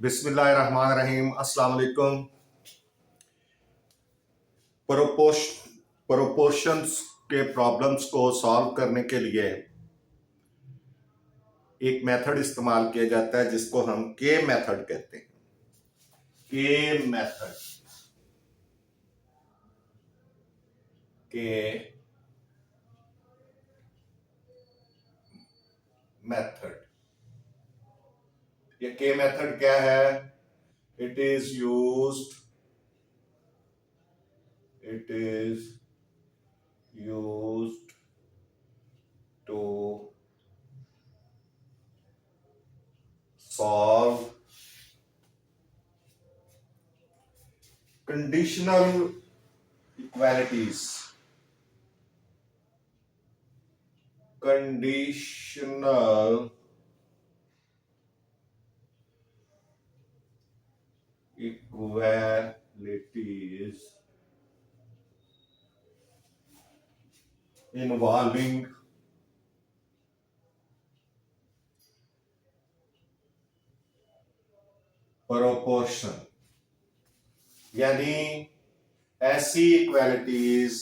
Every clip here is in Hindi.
बिस्मिल्लाहिर्रहमानिर्रहीम। अस्सलाम वालेकुम। प्रोपोर्शंस के प्रॉब्लम्स को सॉल्व करने के लिए एक मेथड इस्तेमाल किया जाता है जिसको हम के मेथड कहते हैं। के मेथड, के मेथड, ये के मेथड क्या है? It is used to solve conditional equalities, conditional equalities involving proportion, यानी ऐसी इक्वालिटीज,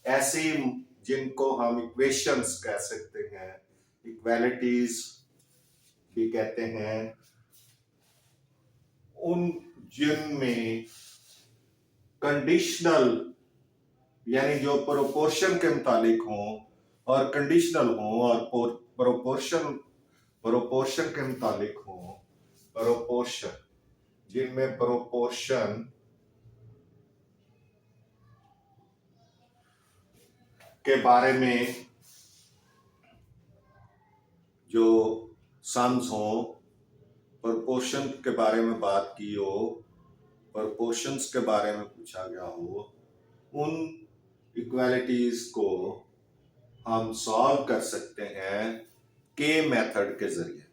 ऐसी जिनको हम इक्वेशंस कह सकते हैं, इक्वालिटीज भी कहते हैं, उन जिनमें कंडीशनल यानी जो प्रोपोर्शन के मुतालिक हों और कंडीशनल हों और प्रोपोर्शन के मुतालिक हों, प्रोपोर्शन जिनमें प्रोपोर्शन के बारे में जो सम्स हो, प्रोपोर्शन के बारे में बात की हो, प्रोपोर्शंस के बारे में पूछा गया हो, उन इक्वालिटीज को हम सॉल्व कर सकते हैं के मेथड के जरिए।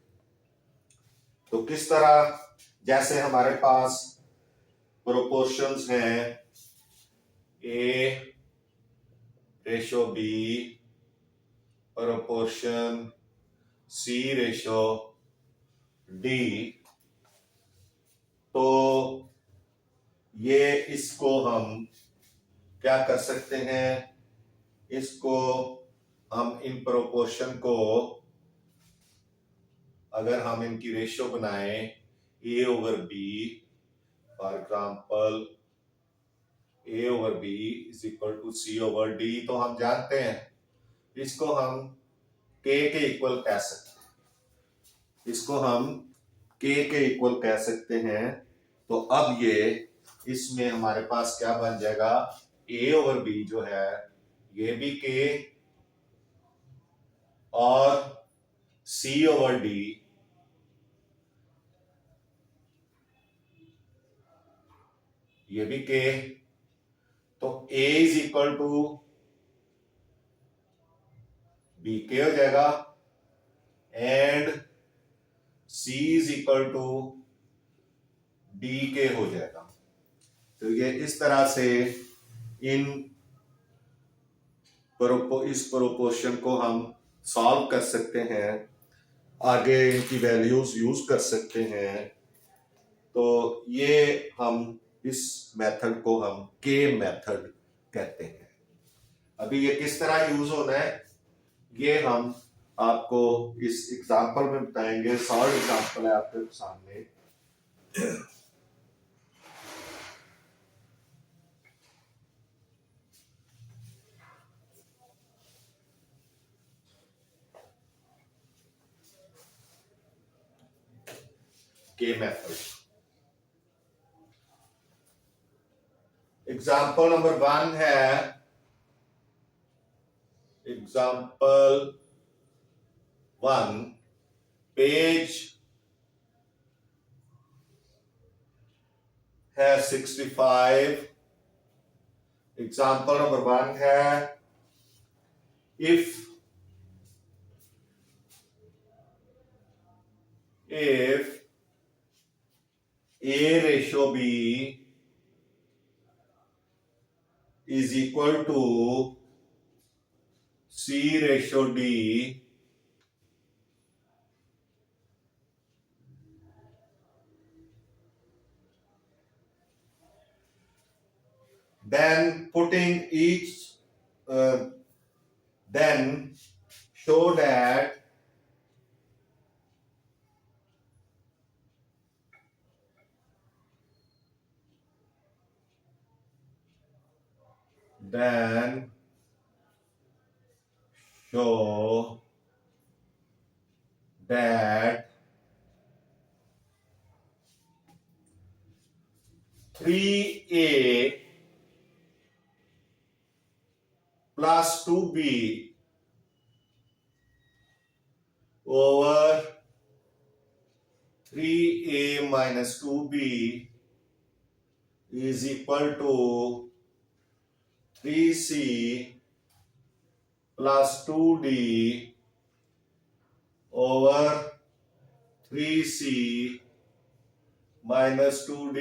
तो किस तरह? जैसे हमारे पास प्रोपोर्शंस हैं ए रेशो बी, प्रोपोर्शन सी रेशो डी, तो ये इसको हम क्या कर सकते हैं? इसको हम इन प्रोपोर्शन को अगर हम इनकी रेशो बनाएं A over B, for example A over B is equal to C over D, तो हम जानते हैं इसको हम के इक्वल कह सकते हैं, इसको हम के इक्वल कह सकते हैं। तो अब ये इसमें हमारे पास क्या बन जाएगा? ए ओवर बी जो है ये भी के और सी ओवर डी ये भी के, तो a is equal to B के हो जाएगा and C is equal to D के हो जाएगा। तो ये इस तरह से इस प्रोपोर्शन को हम सॉल्व कर सकते हैं, आगे इनकी वैल्यूज यूज कर सकते हैं। तो ये हम इस मेथड को हम के मेथड कहते हैं। अभी ये किस तरह यूज होना है ये हम आपको इस एग्जांपल में बताएंगे। सॉल्व एग्जांपल है आपके सामने। के मेथड, एग्जाम्पल नंबर 1 है, एग्जाम्पल 1 पेज है 65। एग्जाम्पल नंबर 1 है if A ratio B is equal to C ratio D, then putting each then show that then show that 3a plus 2b over 3a minus 2b is equal to 3c plus 2d over 3c minus 2d।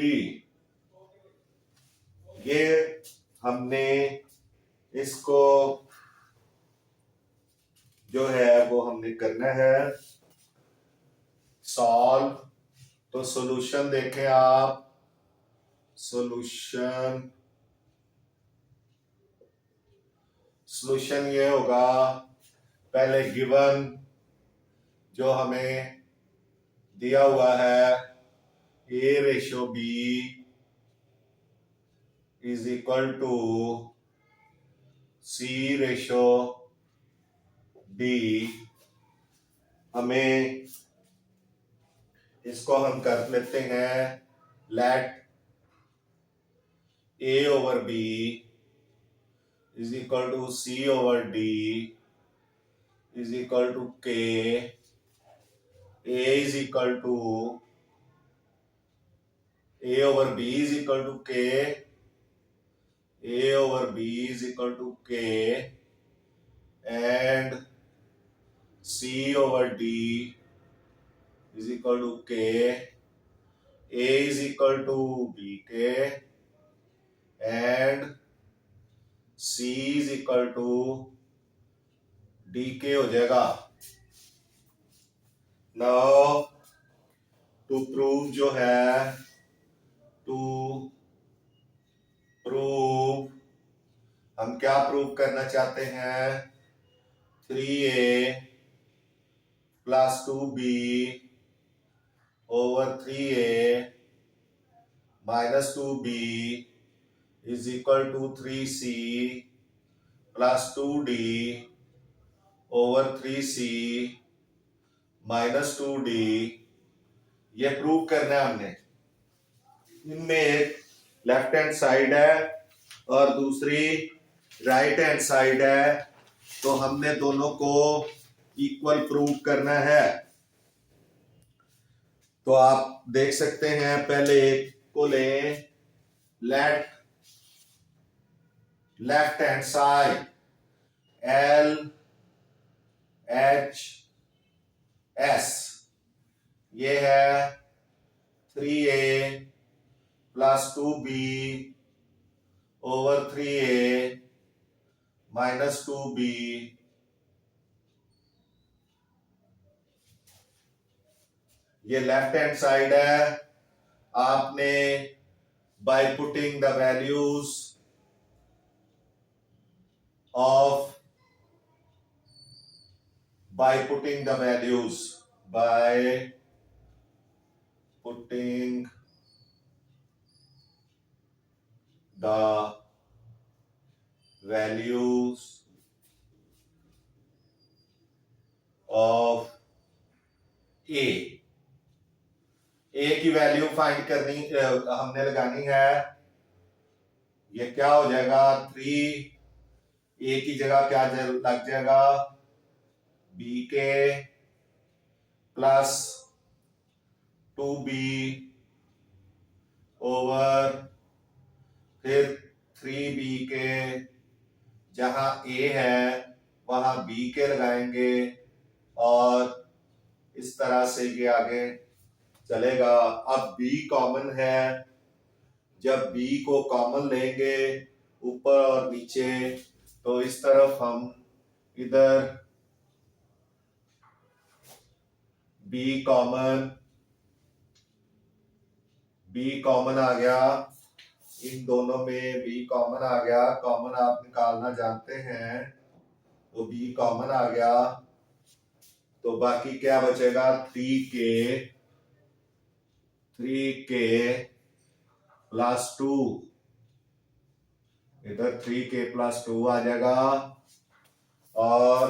ये हमने इसको जो है वो हमने करना है सॉल्व। तो सॉल्यूशन देखें आप, सॉल्यूशन ये होगा, पहले गिवन जो हमें दिया हुआ है a ratio b is equal to c ratio d। हमें इसको हम कर लेते हैं let a over b is equal to c over d is equal to k। a is equal to a over b is equal to k, a over b is equal to k and c over d is equal to k, a is equal to bk and c is equal to dk हो जाएगा। Now to prove जो है, टू प्रूव हम क्या प्रूव करना चाहते हैं, 3a plus 2b over 3a minus 2b is equal to 3c plus 2d over 3c minus 2d। ये प्रूव करना है हमने। इनमें एक लेफ्ट हैंड साइड है और दूसरी राइट हैंड साइड है, तो हमने दोनों को इक्वल प्रूव करना है। तो आप देख सकते हैं, पहले एक को लें, left hand side L H S, ये है 3a plus 2b over 3a minus 2b। ये लेफ्ट हैंड साइड है। आपने bye putting the values of by putting the values of a की वैल्यू फाइंड करनी, हमने लगानी है। ये क्या हो जाएगा, 3a की जगह क्या लग जाएगा, bk प्लस 2b ओवर फिर 3bk, जहां a है वहां bk लगाएंगे और इस तरह से ये आगे चलेगा। अब b कॉमन है, जब b को कॉमन लेंगे ऊपर और नीचे, तो इस तरफ हम इधर b कॉमन आ गया, इन दोनों में b कॉमन आ गया, कॉमन आप निकालना जानते हैं, तो b कॉमन आ गया, तो बाकी क्या बचेगा 3k प्लस 2, इधर 3k प्लस 2 आ जाएगा, और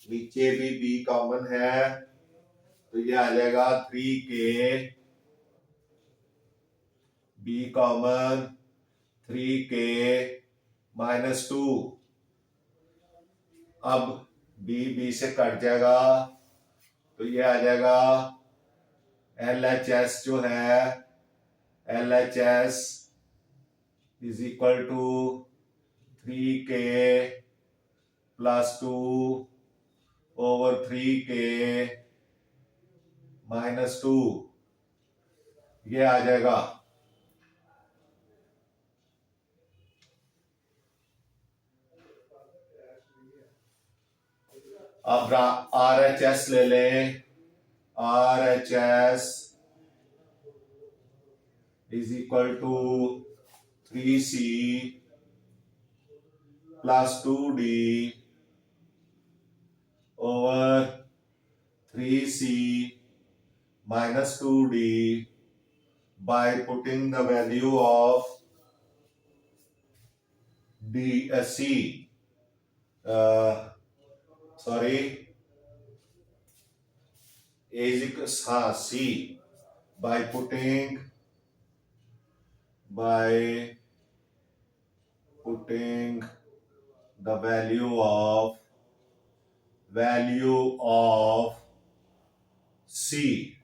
नीचे भी b कॉमन है, तो ये आ जाएगा 3k, b common 3k minus 2, अब b से कट जाएगा, तो ये आ जाएगा LHS जो है, LHS is equal to 3k plus 2 over 3k minus 2, ये आ जाएगा। अब RHS ले लें, RHS is equal to 3c plus 2d over 3c minus 2d by putting the value of c is equals c by putting the value of c,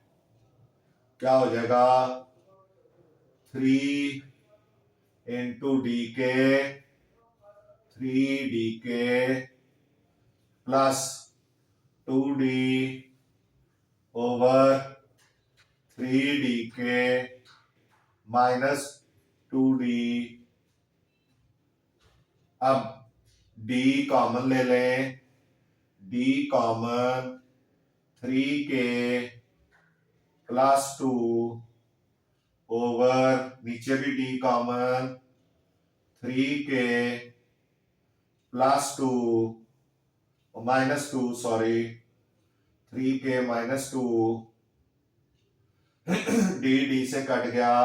क्या हो जाएगा 3 into dk 3dk plus 2d over 3dk minus 2d, अब d कॉमन ले लें, d common 3k plus 2 over, नीचे भी d common 3k plus 2 minus 2 3k minus 2, d से कट गया,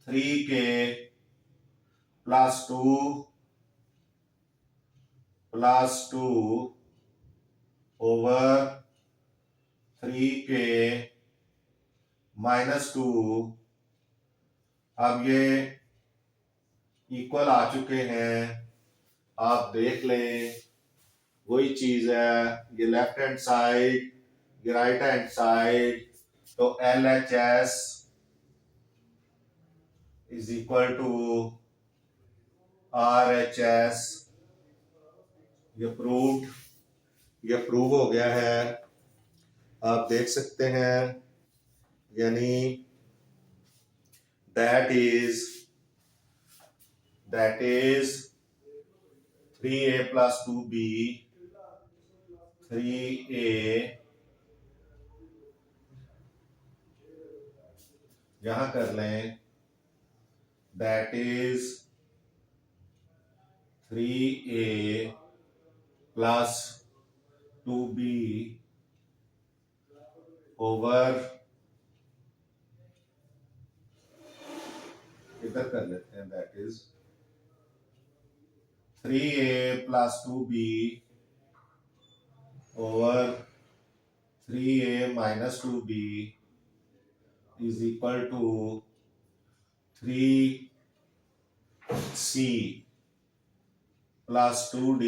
3k plus 2 over 3k minus 2, अब ये इक्वल आ चुके हैं, आप देख लें वही चीज है, ये लेफ्ट हैंड साइड, ये राइट हैंड साइड, तो LHS is equal to RHS, ये प्रूव हो गया है, आप देख सकते हैं, यानी that is 3a plus 2b 3a, यहां कर लें, that is 3a plus 2b over, इधर कर लेते हैं, that is 3a plus 2b over 3a minus 2b is equal to 3c plus 2d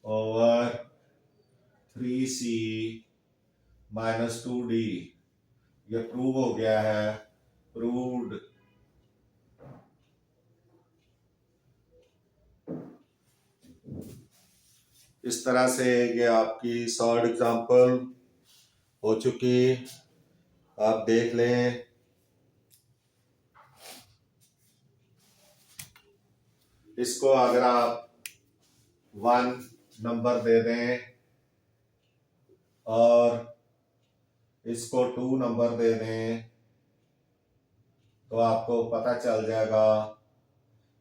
over 3c minus 2d, ये प्रूव हो गया है, प्रूव्ड। इस तरह से ये आपकी शॉर्ट एग्जांपल हो चुकी, आप देख लें। इसको अगर आप 1 नंबर दे दें और इसको 2 नंबर दे दें, तो आपको पता चल जाएगा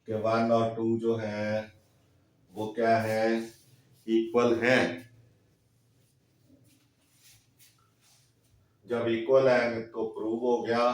कि 1 और 2 जो है वो क्या है, इक्वल है। जब इक्वल है तो प्रूव हो गया।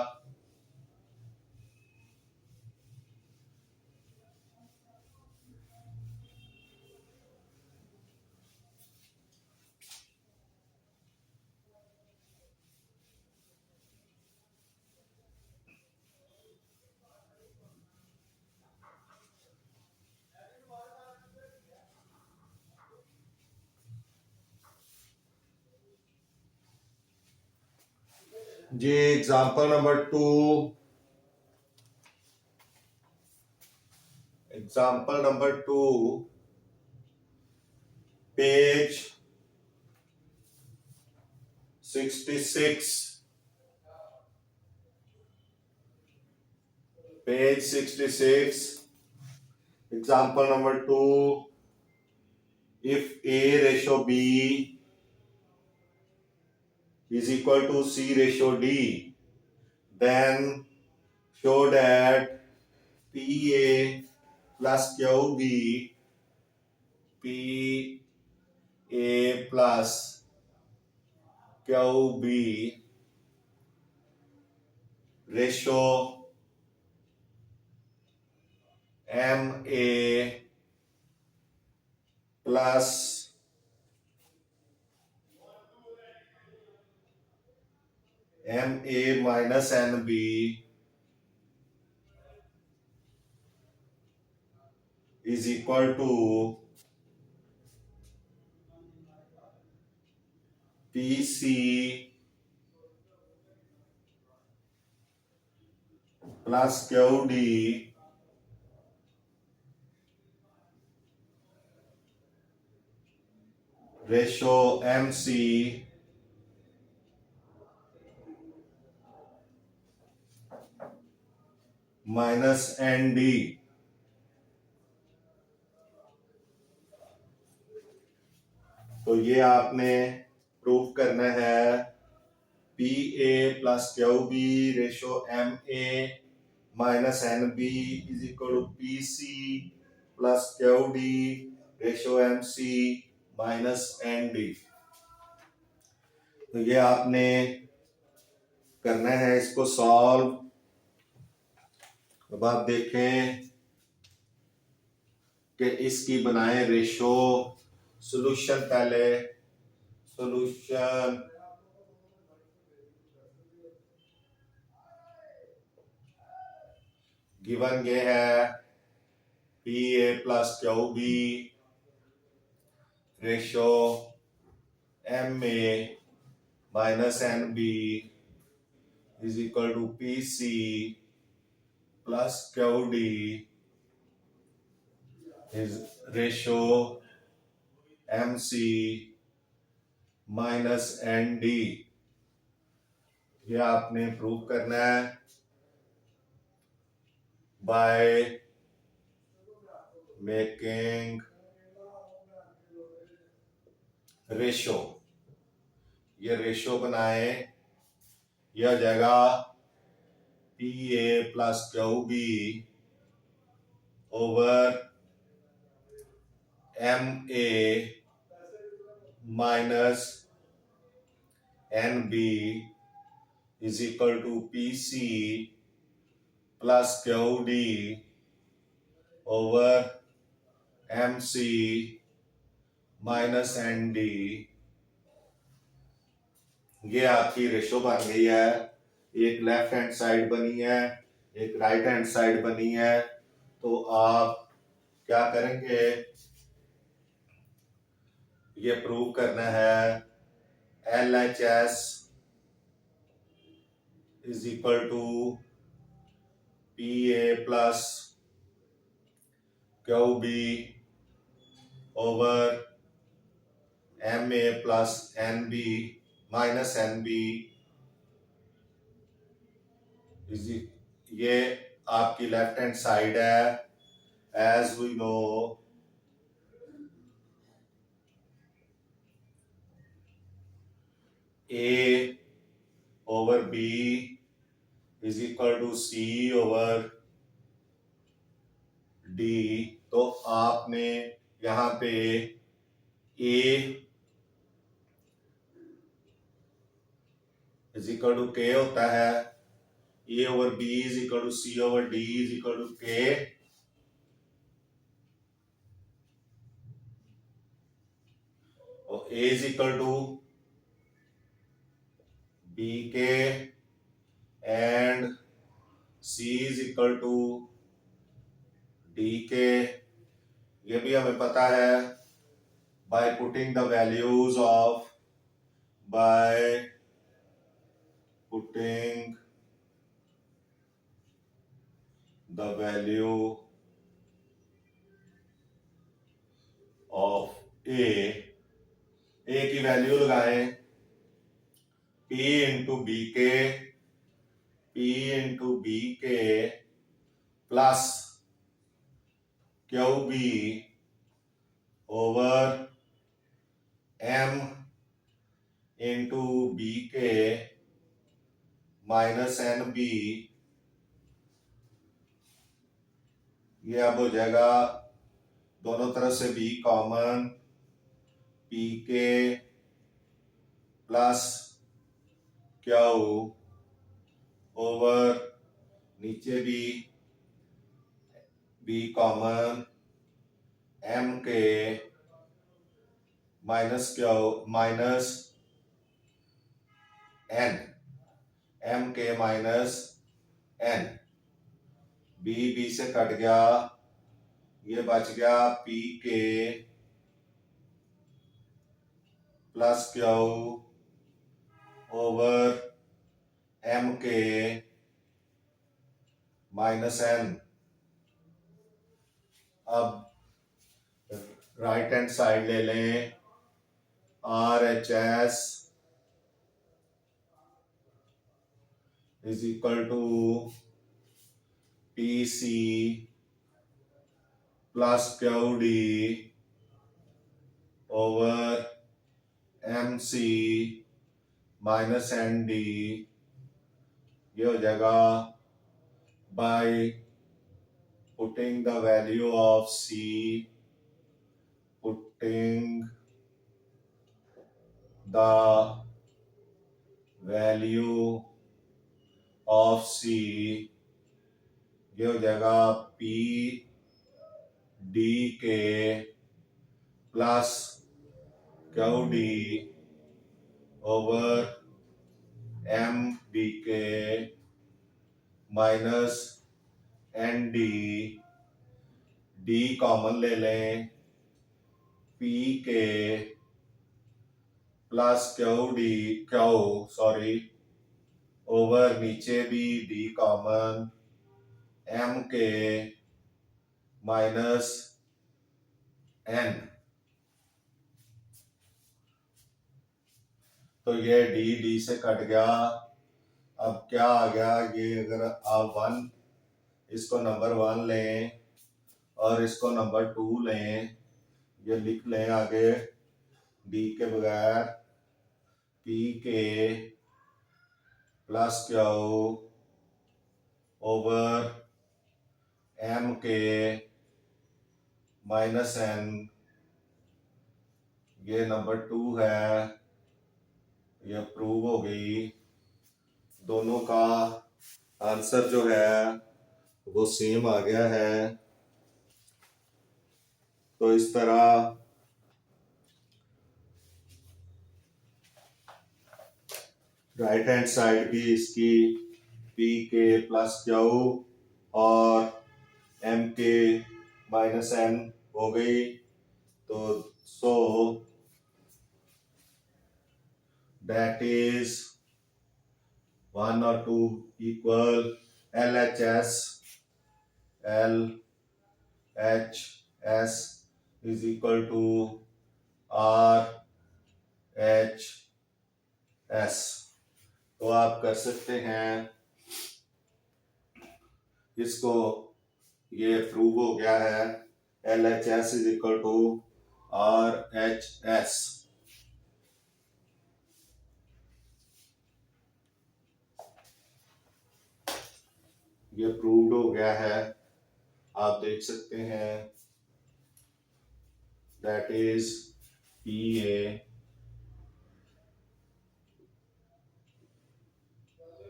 जी example number 2, example number 2, page 66, page 66, example number 2, if A ratio B is equal to C ratio D, then show that PA plus QB, PA plus QB ratio MA plus MA minus NB is equal to PC plus QD ratio MC minus ND। तो ये आपने प्रूफ करना है, p a plus q b ratio m a minus n b is equal to p c plus q d ratio m c minus n d. तो ये आपने करना है, इसको सॉल्व। अब आप देखें कि इसकी बनाए रेशो। सॉल्यूशन पहले, सॉल्यूशन गिवन ये है p a plus q b ratio m a minus n b is equal to p c plus q d is ratio m c minus n d. ये आपने प्रूव करना है बाय मेकिंग रेशो। ये रेशो बनाए, यह जगह p a plus q B over m a minus n b is equal to p c plus q d over m c minus n d. ये आपकी रेशो बन गई है। एक लेफ्ट हैंड साइड बनी है, एक राइट हैंड साइड बनी है। तो आप क्या करेंगे, ये प्रूव करना है L H S is equal to p a plus q B over m a plus n b minus n B. ये आपकी लेफ्ट हैंड साइड है। As we know a over B is equal to C over D. तो आपने यहां पे ए इज इक्वल टू के होता है, A over B is equal to C over D is equal to k. और A is equal to B k and C is equal to D k. ये भी हमें पता है by putting the values of by putting the value of a की वैल्यू लगाएं p into B k plus q B over m into B k minus n B. ये अब हो जाएगा दोनों तरफ से b कॉमन, पी के प्लस क्यू ओवर नीचे भी b कॉमन, m के minus q minus n, m के माइनस n। बी से कट गया, ये बच गया p के प्लस क्यू ओवर m के माइनस n। अब राइट हैंड साइड ले लें, R H S is equal to p c plus q d over m c minus n d. ये हो जाएगा by putting the value of C, putting the value of C. ये हो जाएगा p d k plus q d over m d k minus n d. D common ले लें, पी के प्लस क्यू ओवर नीचे भी डी कॉमन, एम के माइनस एन। तो ये डी से कट गया। अब क्या आ गया, ये अगर आप इसको नंबर 1 लें और इसको नंबर 2 लें, ये लिख लें आगे डी के बगैर पी के प्लस क्यू ओवर एम के माइनस एन। ये नंबर 2 है, ये प्रूव हो गई। दोनों का आंसर जो है वो सेम आ गया है। तो इस तरह राइट हैंड साइड भी इसकी पी के प्लस क्यू और एम के माइनस एन हो गई। तो सो दैट इज 1 और 2 equal LHS is equal to RHS। तो आप कर सकते हैं इसको, ये प्रूव हो गया है। LHS is equal to RHS। ये प्रूव्ड हो गया है, आप देख सकते हैं। That is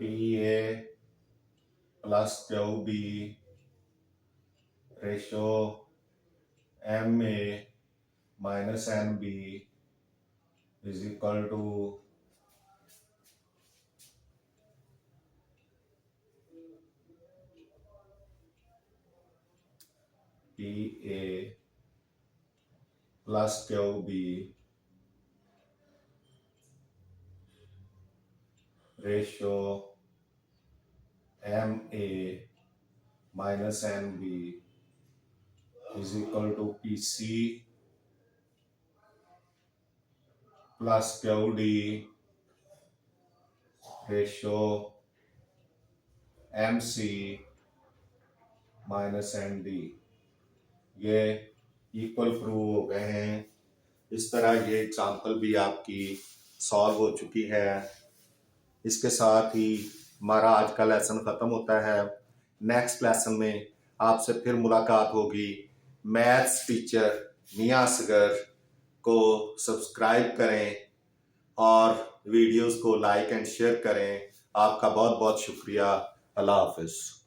PA plus QB ratio MA minus NB is equal to PA plus QB ratio MA minus NB is equal to PC plus QD ratio MC minus ND। ये इक्वल प्रूव हो गए हैं। इस तरह ये एग्जाम्पल भी आपकी सॉल्व हो चुकी है। इसके साथ ही हमारा आज का लेसन ख़त्म होता है। नेक्स्ट लेसन में आपसे फिर मुलाकात होगी। मैथ्स टीचर मियां असगर को सब्सक्राइब करें और वीडियोस को लाइक एंड शेयर करें। आपका बहुत बहुत शुक्रिया। अल्लाह हाफिज़।